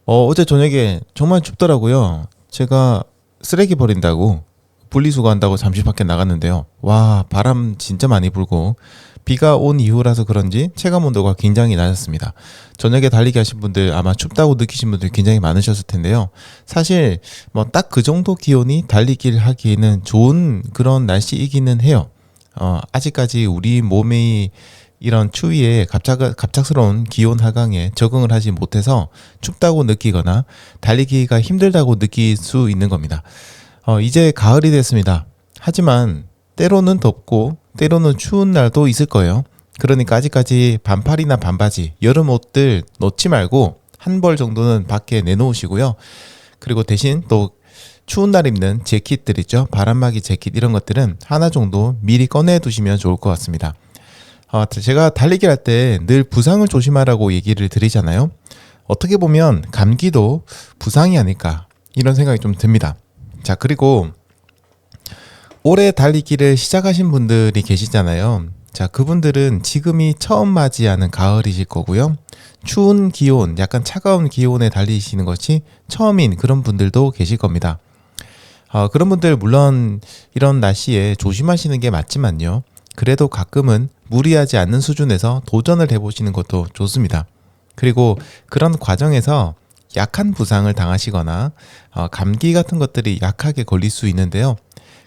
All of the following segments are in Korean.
어제 저녁에 정말 춥더라고요. 제가 쓰레기 버린다고 분리수거한다고 잠시 밖에 나갔는데요. 와, 바람 진짜 많이 불고 비가 온 이후라서 그런지 체감 온도가 굉장히 낮았습니다. 저녁에 달리기 하신 분들 아마 춥다고 느끼신 분들 굉장히 많으셨을 텐데요. 사실 뭐 딱 그 정도 기온이 달리기를 하기에는 좋은 그런 날씨이기는 해요. 아직까지 우리 몸이 이런 추위에 갑작스러운 기온 하강에 적응을 하지 못해서 춥다고 느끼거나 달리기가 힘들다고 느낄 수 있는 겁니다. 이제 가을이 됐습니다. 하지만 때로는 덥고 때로는 추운 날도 있을 거예요. 그러니까 아직까지 반팔이나 반바지, 여름 옷들 놓지 말고 한 벌 정도는 밖에 내놓으시고요. 그리고 대신 또 추운 날 입는 재킷들 있죠. 바람막이 재킷 이런 것들은 하나 정도 미리 꺼내 두시면 좋을 것 같습니다. 제가 달리기 할 때 늘 부상을 조심하라고 얘기를 드리잖아요. 어떻게 보면 감기도 부상이 아닐까 이런 생각이 좀 듭니다. 자, 그리고 올해 달리기를 시작하신 분들이 계시잖아요. 자, 그분들은 지금이 처음 맞이하는 가을이실 거고요. 추운 기온, 약간 차가운 기온에 달리시는 것이 처음인 그런 분들도 계실 겁니다. 그런 분들 물론 이런 날씨에 조심하시는 게 맞지만요. 그래도 가끔은 무리하지 않는 수준에서 도전을 해보시는 것도 좋습니다. 그리고 그런 과정에서 약한 부상을 당하시거나 감기 같은 것들이 약하게 걸릴 수 있는데요.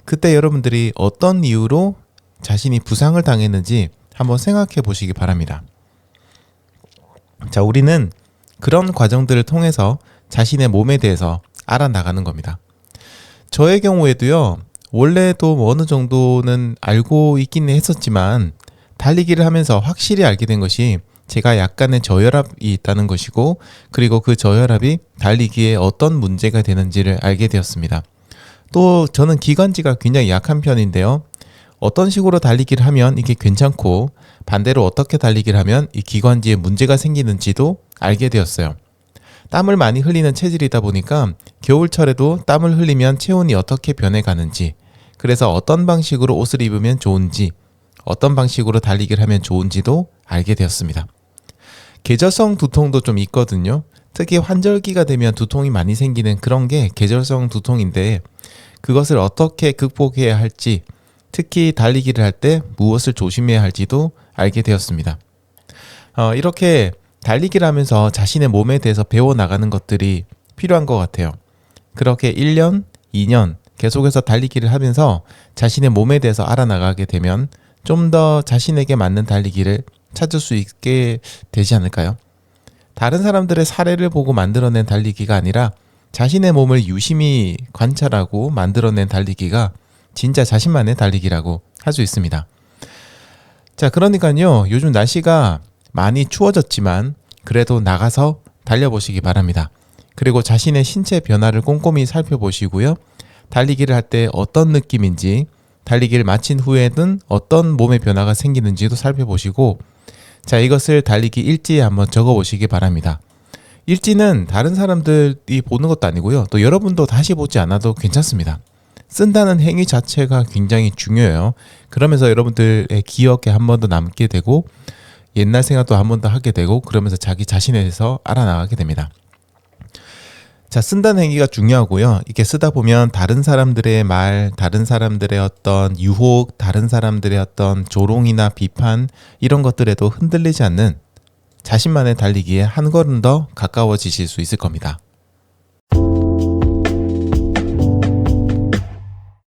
그때 여러분들이 어떤 이유로 자신이 부상을 당했는지 한번 생각해 보시기 바랍니다. 자, 우리는 그런 과정들을 통해서 자신의 몸에 대해서 알아나가는 겁니다. 저의 경우에도요, 원래도 뭐 어느 정도는 알고 있기는 했었지만 달리기를 하면서 확실히 알게 된 것이 제가 약간의 저혈압이 있다는 것이고, 그리고 그 저혈압이 달리기에 어떤 문제가 되는지를 알게 되었습니다. 또 저는 기관지가 굉장히 약한 편인데요. 어떤 식으로 달리기를 하면 이게 괜찮고 반대로 어떻게 달리기를 하면 이 기관지에 문제가 생기는지도 알게 되었어요. 땀을 많이 흘리는 체질이다 보니까 겨울철에도 땀을 흘리면 체온이 어떻게 변해가는지, 그래서 어떤 방식으로 옷을 입으면 좋은지, 어떤 방식으로 달리기를 하면 좋은지도 알게 되었습니다. 계절성 두통도 좀 있거든요. 특히 환절기가 되면 두통이 많이 생기는 그런 게 계절성 두통인데, 그것을 어떻게 극복해야 할지, 특히 달리기를 할 때 무엇을 조심해야 할지도 알게 되었습니다. 이렇게 달리기를 하면서 자신의 몸에 대해서 배워나가는 것들이 필요한 것 같아요. 그렇게 1년, 2년 계속해서 달리기를 하면서 자신의 몸에 대해서 알아나가게 되면 좀 더 자신에게 맞는 달리기를 찾을 수 있게 되지 않을까요? 다른 사람들의 사례를 보고 만들어낸 달리기가 아니라 자신의 몸을 유심히 관찰하고 만들어낸 달리기가 진짜 자신만의 달리기라고 할 수 있습니다. 자, 그러니까요, 요즘 날씨가 많이 추워졌지만 그래도 나가서 달려보시기 바랍니다. 그리고 자신의 신체 변화를 꼼꼼히 살펴보시고요. 달리기를 할 때 어떤 느낌인지, 달리기를 마친 후에는 어떤 몸의 변화가 생기는지도 살펴보시고, 자, 이것을 달리기 일지에 한번 적어보시기 바랍니다. 일지는 다른 사람들이 보는 것도 아니고요. 또 여러분도 다시 보지 않아도 괜찮습니다. 쓴다는 행위 자체가 굉장히 중요해요. 그러면서 여러분들의 기억에 한 번 더 남게 되고 옛날 생각도 한 번 더 하게 되고, 그러면서 자기 자신에 대해서 알아나가게 됩니다. 자, 쓴다는 행위가 중요하고요. 이렇게 쓰다 보면 다른 사람들의 말, 다른 사람들의 어떤 유혹, 다른 사람들의 어떤 조롱이나 비판 이런 것들에도 흔들리지 않는 자신만의 달리기에 한 걸음 더 가까워지실 수 있을 겁니다.